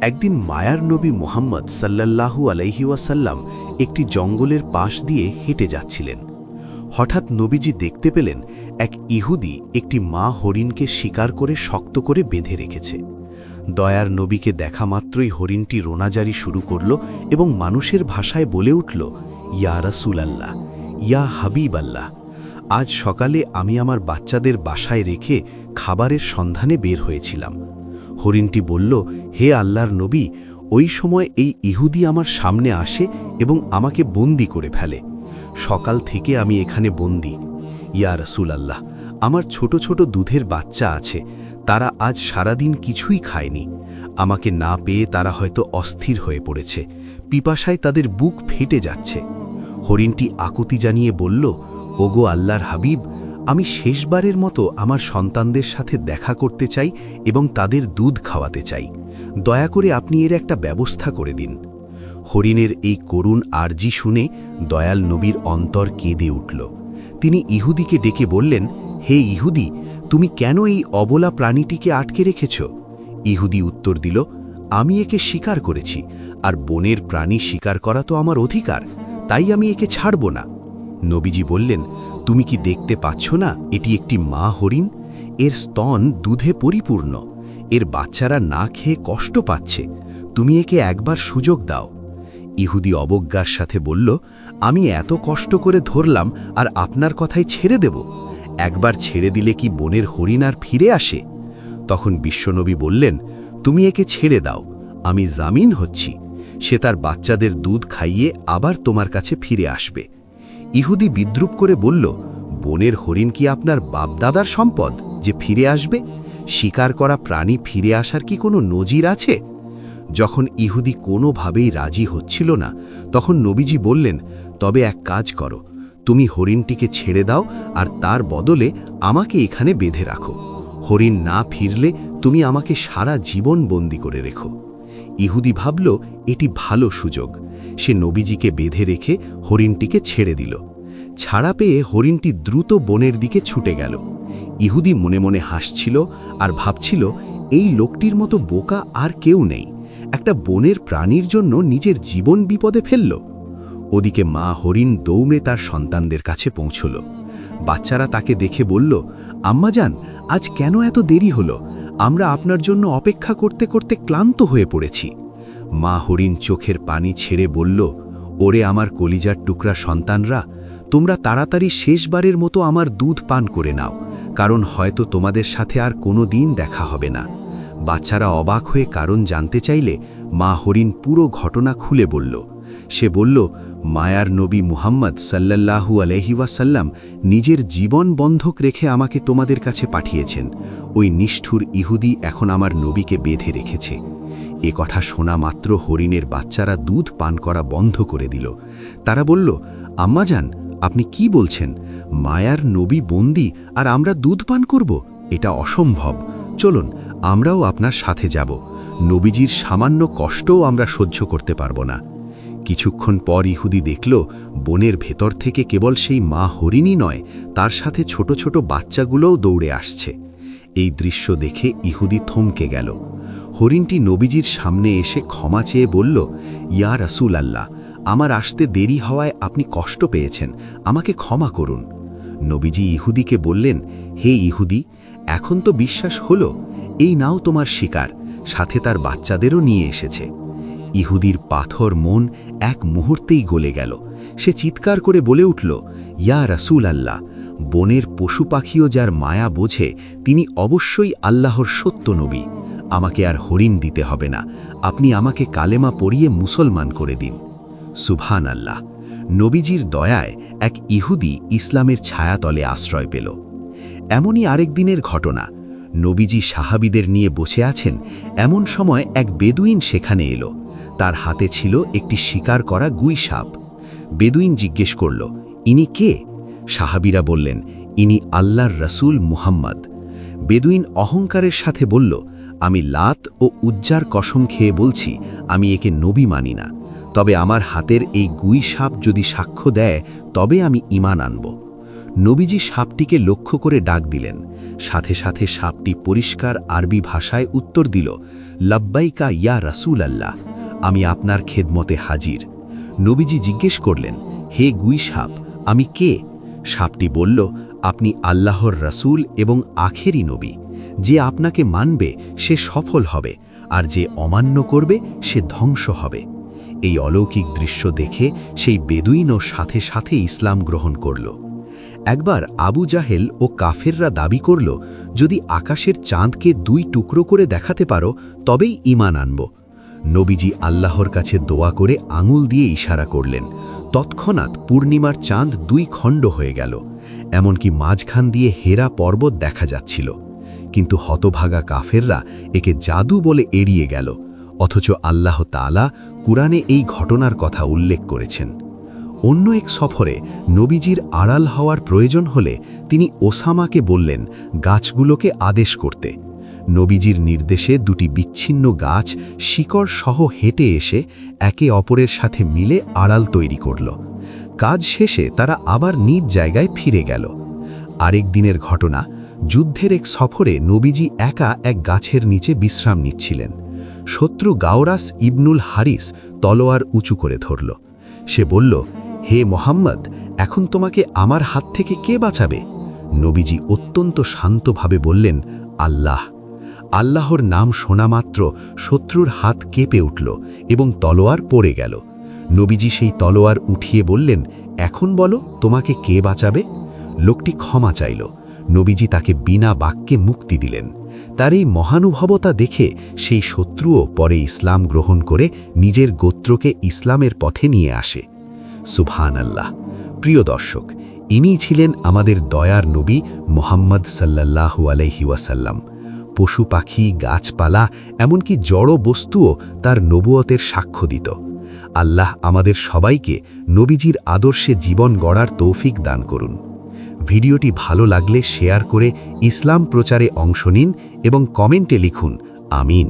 একদিন মায়ার নবী মুহাম্মদ সাল্লাল্লাহু আলাইহি ওয়াসাল্লাম একটি জঙ্গলের পাশ দিয়ে হেঁটে যাচ্ছিলেন। হঠাৎ নবীজি দেখতে পেলেন এক ইহুদি একটি মা হরিণকে শিকার করে শক্ত করে বেঁধে রেখেছে। দয়ার নবীকে দেখা মাত্রই হরিণটি রোনাজারি শুরু করল এবং মানুষের ভাষায় বলে উঠল, ইয়া রাসূলাল্লাহ, ইয়া হাবিব আল্লাহ, আজ সকালে আমি আমার বাচ্চাদের বাসায় রেখে খাবারের সন্ধানে বের হয়েছিলাম। হরিণটি বলল, হে আল্লাহর নবী, ওই সময় এই ইহুদি আমার সামনে আসে এবং আমাকে বন্দি করে ফেলে। সকাল থেকে আমি এখানে বন্দি। ইয়া রাসূলাল্লাহ, আমার ছোট ছোট দুধের বাচ্চা আছে, তারা আজ সারাদিন কিছুই খায়নি। আমাকে না পেয়ে তারা হয়তো অস্থির হয়ে পড়েছে, পিপাসায় তাদের বুক ফেটে যাচ্ছে। হরিণটি আকুতি জানিয়ে বলল, ওগো আল্লাহর হাবিব, আমি শেষবারের মতো আমার সন্তানদের সাথে দেখা করতে চাই এবং তাদের দুধ খাওয়াতে চাই। দয়া করে আপনি এর একটা ব্যবস্থা করে দিন। হরিণের এই করুণ আর্জি শুনে দয়াল নবীর অন্তর কেঁদে উঠল। তিনি ইহুদিকে ডেকে বললেন, হে ইহুদি, তুমি কেন এই অবলা প্রাণীটিকে আটকে রেখেছ? ইহুদি উত্তর দিল, আমি একে শিকার করেছি, আর বনের প্রাণী শিকার করা তো আমার অধিকার, তাই আমি একে ছাড়ব না। নবীজি বললেন, তুমি কি দেখতে পাচ্ছ না এটি একটি মা হরিণ? এর স্তন দুধে পরিপূর্ণ, এর বাচ্চারা না খেয়ে কষ্ট পাচ্ছে, তুমি একে একবার সুযোগ দাও। ইহুদি অবজ্ঞার সাথে বলল, আমি এত কষ্ট করে ধরলাম আর আপনার কথাই ছেড়ে দেব? একবার ছেড়ে দিলে কি বনের হরিণ আর ফিরে আসে? তখন বিশ্বনবী বললেন, তুমি একে ছেড়ে দাও, আমি জামিন হচ্ছি, সে তার বাচ্চাদের দুধ খাইয়ে আবার তোমার কাছে ফিরে আসবে। ইহুদি বিদ্রুপ করে বলল, বনের হরিণ কি আপনার বাপদাদার সম্পদ যে ফিরে আসবে? শিকার করা প্রাণী ফিরে আসার কি কোনো নজির আছে? যখন ইহুদি কোনোভাবেই রাজি হচ্ছিল না, তখন নবীজি বললেন, তবে এক কাজ করো, তুমি হরিণটিকে ছেড়ে দাও আর তার বদলে আমাকে এখানে বেঁধে রাখো। হরিণ না ফিরলে তুমি আমাকে সারা জীবন বন্দি করে রেখো। ইহুদি ভাবল এটি ভালো সুযোগ। সে নবীজিকে বেঁধে রেখে হরিণটিকে ছেড়ে দিল। ছাড়া পেয়ে হরিণটি দ্রুত বনের দিকে ছুটে গেল। ইহুদি মনে মনে হাসছিল আর ভাবছিল, এই লোকটির মতো বোকা আর কেউ নেই, একটা বনের প্রাণীর জন্য নিজের জীবন বিপদে ফেলল। ওদিকে মা হরিণ দৌড়ে তার সন্তানদের কাছে পৌঁছল। বাচ্চারা তাকে দেখে বলল, আম্মাজান, আজ কেন এত দেরি হলো? আমরা আপনার জন্য অপেক্ষা করতে করতে ক্লান্ত হয়ে পড়েছি। মা হরিণ চোখের পানি ছেড়ে বলল, ওরে আমার কলিজার টুকরা সন্তানরা, তোমরা তাড়াতাড়ি শেষবারের মতো আমার দুধ পান করে নাও, কারণ হয়তো তোমাদের সাথে আর কোনো দিন দেখা হবে না। বাচ্চারা অবাক হয়ে কারণ জানতে চাইলে মা হরিণ পুরো ঘটনা খুলে বলল। সে বলল, মায়ার নবী মুহাম্মদ সাল্লাল্লাহু আলাইহি ওয়াসাল্লাম নিজের জীবন বন্ধক রেখে আমাকে তোমাদের কাছে পাঠিয়েছেন। ওই নিষ্ঠুর ইহুদি এখন আমার নবীকে বেঁধে রেখেছে। এ কথা শোনা মাত্র হরিণের বাচ্চারা দুধ পান করা বন্ধ করে দিল। তারা বলল, আম্মাজান, আপনি কি বলছেন? মায়ার নবী বন্দী আর আমরা দুধ পান করব? এটা অসম্ভব। চলুন, আমরাও আপনার সাথে যাব। নবীজির সামান্য কষ্টও আমরা সহ্য করতে পারব না। কিছুক্ষণ পর ইহুদি দেখল, বনের ভেতর থেকে কেবল সেই মা হরিণই নয়, তার সাথে ছোট ছোট বাচ্চাগুলোও দৌড়ে আসছে। এই দৃশ্য দেখে ইহুদি থমকে গেল। হরিণটি নবীজির সামনে এসে ক্ষমা চেয়ে বলল, ইয়া রাসূলাল্লাহ, আমার আসতে দেরি হওয়ায় আপনি কষ্ট পেয়েছেন, আমাকে ক্ষমা করুন। নবীজি ইহুদিকে বললেন, হে ইহুদি, এখন তো বিশ্বাস হলো, এই নাও তোমার শিকার, সাথে তার বাচ্চাদেরও নিয়ে এসেছে। ইহুদির পাথর মন এক মুহূর্তেই গলে গেল। সে চিৎকার করে বলে উঠল, ইয়া রাসূলাল্লাহ, বনের পশু পাখিও যার মায়া বোঝে, তিনি অবশ্যই আল্লাহর সত্য নবী। আমাকে আর হরিণ দিতে হবে না, আপনি আমাকে কালেমা পড়িয়ে মুসলমান করে দিন। সুবহান আল্লাহ। নবীজির দয়ায় এক ইহুদি ইসলামের ছায়াতলে আশ্রয় পেল। এমনই আরেক দিনের ঘটনা। নবীজি সাহাবীদের নিয়ে বসে আছেন, এমন সময় এক বেদুইন সেখানে এলো। তার হাতে ছিল একটি শিকার করা গুই সাপ। বেদুইন জিজ্ঞেস করল, ইনি কে? সাহাবীরা বললেন, ইনি আল্লাহর রসুল মুহাম্মদ। বেদুইন অহংকারের সাথে বলল, আমি লাত ও উজ্জার কসম খেয়ে বলছি, আমি একে নবী মানি না, তবে আমার হাতের এই গুই সাপ যদি সাক্ষ্য দেয় তবে আমি ঈমান আনব। নবীজি সাপটিকে লক্ষ্য করে ডাক দিলেন। সাথে সাথে সাপটি পরিষ্কার আরবি ভাষায় উত্তর দিল, লাব্বাইকা ইয়া রাসূল আল্লাহ, আমি আপনার খেদমতে হাজির। নবীজি জিজ্ঞেস করলেন, হে গুই সাপ, আমি কে? সাপটি বলল, আপনি আল্লাহর রাসূল এবং আখেরি নবী। যে আপনাকে মানবে সে সফল হবে, আর যে অমান্য করবে সে ধ্বংস হবে। এই অলৌকিক দৃশ্য দেখে সেই বেদুইনও সাথে সাথে ইসলাম গ্রহণ করল। একবার আবু জাহেল ও কাফেররা দাবি করল, যদি আকাশের চাঁদকে 2 টুকরো করে দেখাতে পারো তবেই ঈমান আনব। নবীজি আল্লাহর কাছে দোয়া করে আঙুল দিয়ে ইশারা করলেন। তৎক্ষণাৎ পূর্ণিমার চাঁদ 2 খণ্ড হয়ে গেল, এমনকি মাঝখান দিয়ে হেরা পর্বত দেখা যাচ্ছিল। কিন্তু হতভাগা কাফেররা একে জাদু বলে এড়িয়ে গেল, অথচ আল্লাহ তাআলা কুরআনে এই ঘটনার কথা উল্লেখ করেছেন। অন্য এক সফরে নবীজির আড়াল হওয়ার প্রয়োজন হলে তিনি ওসামাকে বললেন গাছগুলোকে আদেশ করতে। নবীজির নির্দেশে 2টি বিচ্ছিন্ন গাছ শিকড় সহ হেঁটে এসে একে অপরের সাথে মিলে আড়াল তৈরি করল। কাজ শেষে তারা আবার নিজ জায়গায় ফিরে গেল। আরেক দিনের ঘটনা, যুদ্ধের এক সফরে নবীজি একা এক গাছের নিচে বিশ্রাম নিচ্ছিলেন। শত্রু গাওরাস ইবনুল হারিস তলোয়ার উঁচু করে ধরল। সে বলল, হে মোহাম্মদ, এখন তোমাকে আমার হাত থেকে কে বাঁচাবে? নবীজি অত্যন্ত শান্তভাবে বললেন, আল্লাহ। আল্লাহর নাম শোনা মাত্র শত্রুর হাত কেঁপে উঠল এবং তলোয়ার পড়ে গেল। নবীজি সেই তলোয়ার উঠিয়ে বললেন, এখন বলো তোমাকে কে বাঁচাবে? লোকটি ক্ষমা চাইল। নবীজি তাকে বিনা বাক্যে মুক্তি দিলেন। তার এই মহানুভবতা দেখে সেই শত্রুও পরে ইসলাম গ্রহণ করে নিজের গোত্রকে ইসলামের পথে নিয়ে আসে। সুবহানাল্লাহ। প্রিয় দর্শক, ইনিই ছিলেন আমাদের দয়ার নবী মুহাম্মদ সাল্লাল্লাহু আলাইহি ওয়াসাল্লাম। পশু পাখি, গাছপালা, এমনকি জড় বস্তুও তার নবুয়তের সাক্ষ্য দিত। আল্লাহ আমাদের সবাইকে নবীজির আদর্শে জীবন গড়ার তৌফিক দান করুন। ভিডিওটি ভালো লাগলে শেয়ার করে ইসলাম প্রচারে অংশ নিন এবং কমেন্টে লিখুন আমিন।